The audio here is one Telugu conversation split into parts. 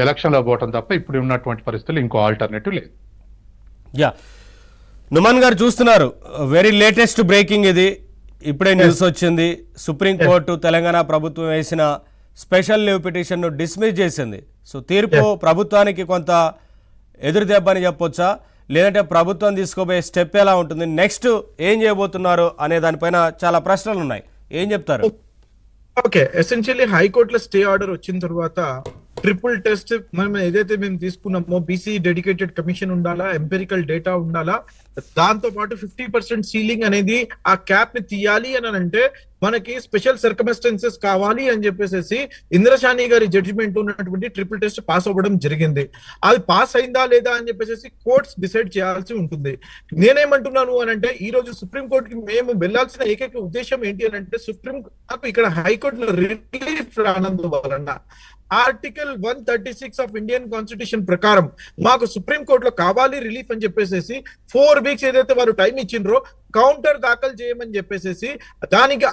ఎలక్షన్లో పోవటం తప్ప ఇప్పుడు ఉన్నటువంటి పరిస్థితులు ఇంకో ఆల్టర్నేటివ్ లేదు. యా, నుమాన్ గారు చూస్తున్నారు, వెరీ లేటెస్ట్ బ్రేకింగ్ ఇది. ఇప్పుడే న్యూస్ వచ్చింది, సుప్రీంకోర్టు తెలంగాణ ప్రభుత్వం వేసిన స్పెషల్ లీవ్ పిటిషన్ను డిస్మిస్ చేసింది. సో తీర్పు ప్రభుత్వానికి కొంత ఎదురు దెబ్బ అని చెప్పొచ్చా, లేదంటే ప్రభుత్వం తీసుకోబోయే స్టెప్ ఎలా ఉంటుంది, నెక్స్ట్ ఏం చేయబోతున్నారు అనే దానిపైన చాలా ప్రశ్నలు ఉన్నాయి. ఏం చెప్తారు? ఓకే, ఎసెన్షియల్లీ హైకోర్టులో స్టే ఆర్డర్ వచ్చిన తర్వాత ట్రిపుల్ టెస్ట్ మనం ఏదైతే మేము తీసుకున్నామో, బీసీ డెడికేటెడ్ కమిషన్ ఉండాలా, ఎంపెరికల్ డేటా ఉండాలా, దాంతో పాటు 50% సీలింగ్ అనేది ఆ క్యాప్ ని తీయాలి అని అంటే మనకి స్పెషల్ సర్కమ్స్టెన్సెస్ కావాలి అని చెప్పేసి ఇంద్రశాని గారి జడ్జిమెంట్ ఉన్నటువంటి ట్రిపుల్ టెస్ట్ పాస్ అవ్వడం జరిగింది. అది పాస్ అయిందా లేదా అని చెప్పేసి కోర్ట్స్ డిసైడ్ చేయాల్సి ఉంటుంది. నేనేమంటున్నాను అని అంటే, ఈ రోజు సుప్రీం కోర్టుకి మేము వెళ్లాల్సిన ఏకైక ఉద్దేశం ఏంటి అని అంటే, సుప్రీం కోర్టు ఇక్కడ హైకోర్టులో రిలీఫ్ రానందువలన ఆర్టికల్ 136 ఆఫ్ ఇండియన్ కాన్స్టిట్యూషన్ ప్రకారం మాకు సుప్రీం కోర్టులో కావాలి రిలీఫ్ అని చెప్పేసి 4 వీక్స్ ఏదైతే వారు టైం ఇచ్చిండ్రో కౌంటర్ దాఖలు చేయమని చెప్పేసి, దానికి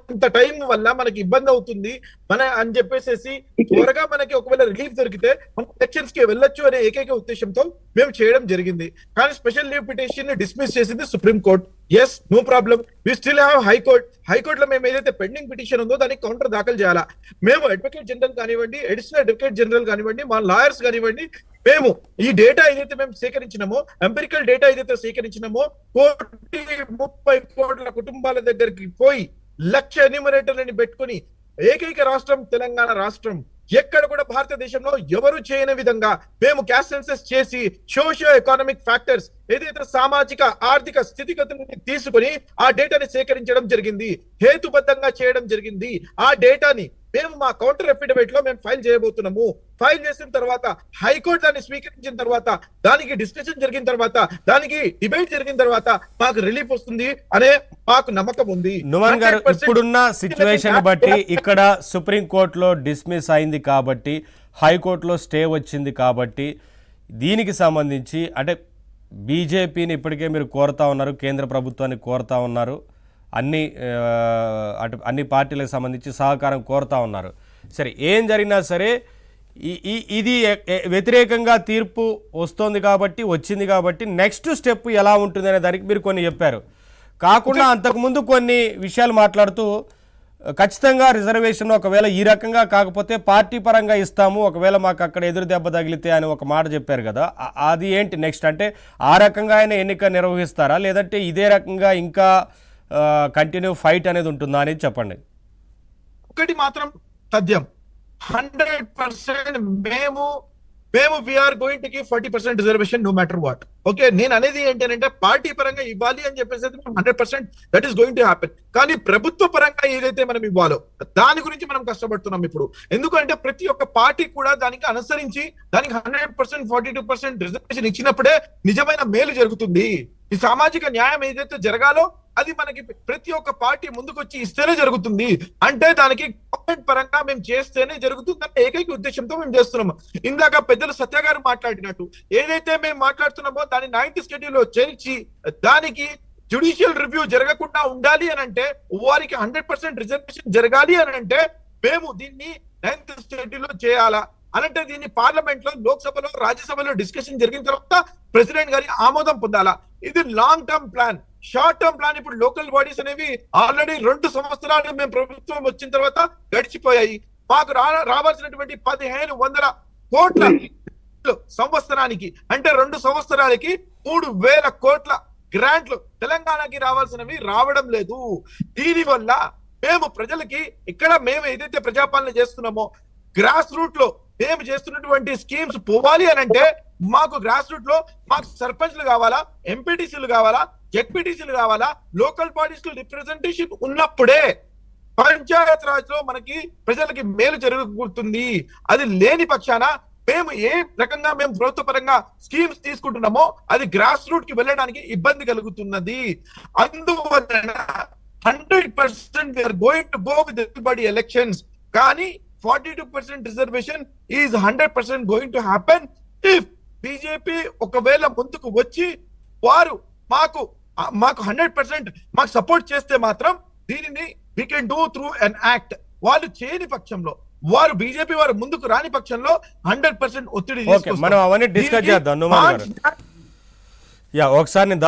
అంత టైం వల్ల మనకి ఇబ్బంది అవుతుంది అని చెప్పేసి త్వరగా మనకి ఒకవేళ రిలీఫ్ దొరికితే మనం ఎలక్షన్స్ కి వెళ్ళొచ్చు అనే ఏకైక ఉద్దేశంతో మేము చేయడం జరిగింది. కానీ స్పెషల్ లీవ్ పిటిషన్ ని డిస్మిస్ చేసింది supreme court. Yes, no problem, we still have హైకోర్టులో మేము ఏదైతే పెండింగ్ పిటిషన్ ఉందో దానికి కౌంటర్ దాఖలు చేయాలా. మేము అడ్వకేట్ జనరల్ కానివ్వండి, అడిషనల్ అడ్వకేట్ జనరల్ కానివ్వండి, మా లాయర్స్ కానివ్వండి, మేము ఈ డేటా ఏదైతే మేము సేకరించినామో, ఎంపెరికల్ డేటా ఏదైతే సేకరించినామో, 130 కోట్ల కుటుంబాల దగ్గరికి పోయి 1,00,000 ఎన్యూమరేటర్లని పెట్టుకుని ఏకైక రాష్ట్రం తెలంగాణ రాష్ట్రం. ఎక్కడ కూడా భారతదేశంలో ఎవరు చేయని విధంగా మేము క్యాస్ట్ సెన్సస్ చేసి సోషియో ఎకానమిక్ ఫ్యాక్టర్స్ ఏదైతే సామాజిక ఆర్థిక స్థితిగతులను తీసుకుని ఆ డేటాని సేకరించడం జరిగింది, హేతుబద్ధంగా చేయడం జరిగింది. ఆ డేటాని మేము మా కౌంటర్ అఫిడవిట్ లో మేము ఫైల్ చేయబోతున్నాము. ఫైల్ చేసిన తర్వాత హైకోర్టు దాన్ని స్వీకరించిన తర్వాత, దానికి డిస్కషన్ జరిగిన తర్వాత, దానికి డిబేట్ జరిగిన తర్వాత మాకు రిలీఫ్ వస్తుంది అనే మాకు నమ్మకం ఉంది. నుమాన్ గారు, ఇప్పుడున్న సిచ్యువేషన్ బట్టి ఇక్కడ సుప్రీం కోర్టులో డిస్మిస్ అయింది కాబట్టి, హైకోర్టులో స్టే వచ్చింది కాబట్టి, దీనికి సంబంధించి అంటే బీజేపీని ఇప్పటికే మీరు కోరుతా ఉన్నారు, కేంద్ర ప్రభుత్వాన్ని కోరుతా ఉన్నారు, అన్ని పార్టీలకు సంబంధించి సహకారం కోరుతా ఉన్నారు. సరే, ఏం జరిగినా సరే ఇది వ్యతిరేకంగా తీర్పు వస్తుంది కాబట్టి, వచ్చింది కాబట్టి నెక్స్ట్ స్టెప్ ఎలా ఉంటుంది అనే దానికి మీరు కొన్ని చెప్పారు. కాకుండా అంతకుముందు కొన్ని విషయాలు మాట్లాడుతూ ఖచ్చితంగా రిజర్వేషన్ ఒకవేళ ఈ రకంగా కాకపోతే పార్టీ పరంగా ఇస్తాము, ఒకవేళ మాకు అక్కడ ఎదురు దెబ్బ తగిలితే అని ఒక మాట చెప్పారు కదా, అది ఏంటి నెక్స్ట్? అంటే ఆ రకంగా ఆయన ఎన్నిక నిర్వహిస్తారా, లేదంటే ఇదే రకంగా ఇంకా కంటిన్యూ ఫైట్ అనేది ఉంటుందా అనేది చెప్పండి. ఒకటి మాత్రం తథ్యం, 100% మేము we're going to give 40% reservation no matter what. Okay, నేను అనేది ఏంటంటే పార్టీ పరంగా ఇవ్వాలి అని చెప్పేసి 100% that is going to happen. కానీ ప్రభుత్వ పరంగా ఏదైతే మనం ఇవ్వాలో దాని గురించి మనం కష్టపడుతున్నాం ఇప్పుడు. ఎందుకంటే ప్రతి ఒక్క పార్టీ కూడా దానికి అనుసరించి దానికి 100% 42% రిజర్వేషన్ ఇచ్చినప్పుడే నిజమైన మేలు జరుగుతుంది. ఈ సామాజిక న్యాయం ఏదైతే జరగాలో అది మనకి ప్రతి ఒక్క పార్టీ ముందుకొచ్చి ఇస్తేనే జరుగుతుంది. అంటే దానికి గవర్నమెంట్ పరంగా మేము చేస్తేనే జరుగుతుంది అనే ఏకైక ఉద్దేశంతో మేము చేస్తున్నాము. ఇందాక పెద్దలు సత్య గారు మాట్లాడినట్టు ఏదైతే మేము మాట్లాడుతున్నామో దాన్ని 9th షెడ్యూల్ లో చేర్చి దానికి జ్యుడిషియల్ రివ్యూ జరగకుండా ఉండాలి అని అంటే, వారికి 100% రిజర్వేషన్ జరగాలి అని అంటే మేము దీన్ని 9th షెడ్యూల్ లో చేయాలా అనంటే, దీన్ని పార్లమెంట్ లో, లోక్సభలో, రాజ్యసభలో డిస్కషన్ జరిగిన తర్వాత ప్రెసిడెంట్ గారి ఆమోదం పొందాలా. ఇది long term plan, short term plan. ఇప్పుడు లోకల్ బాడీస్ అనేవి ఆల్రెడీ 2 సంవత్సరాలు మేము ప్రభుత్వం వచ్చిన తర్వాత గడిచిపోయాయి. మాకు రావాల్సినటువంటి 1,500 కోట్ల సంవత్సరానికి అంటే 2 సంవత్సరాలకి 3,000 కోట్ల గ్రాంట్లు తెలంగాణకి రావాల్సినవి రావడం లేదు. దీనివల్ల మేము ప్రజలకి ఇక్కడ మేము ఏదైతే ప్రజాపాలన చేస్తున్నామో గ్రాస్ రూట్ లో మేము చేస్తున్నటువంటి స్కీమ్స్ పోవాలి అని అంటే మాకు గ్రాస్ రూట్ లో మాకు సర్పంచ్లు కావాలా, ఎంపీటీసీలు కావాలా, జెడ్పీటీసీలు కావాలా, లోకల్ బాడీస్ లో రిప్రజెంటేషన్ ఉన్నప్పుడే పంచాయత్ రాజ్ లో మనకి ప్రజలకి మేలు జరుగుతుంది. అది లేని పక్షాన మేము ఏ రకంగా మేము ప్రభుత్వ పరంగా స్కీమ్స్ తీసుకుంటున్నామో అది గ్రాస్ రూట్ కి వెళ్ళడానికి ఇబ్బంది కలుగుతున్నది. అందువలన 100% we are going to go with everybody elections. కానీ 42% reservation is 100% going to happen if BJP ఒకవేళ ముందుకు వచ్చి వారు మాకు 100% మాకు సపోర్ట్ చేస్తే మాత్రం దీనిని we can do through an act. వాళ్ళు చేయని పక్షంలో వారు బీజేపీ వారు ముందుకు రాని పక్షంలో 100% ఒత్తిడి ఓకే, మనం అవన్నీ డిస్కస్ చేద్దాం. నుమాన్ గారు, ఒకసారి నేను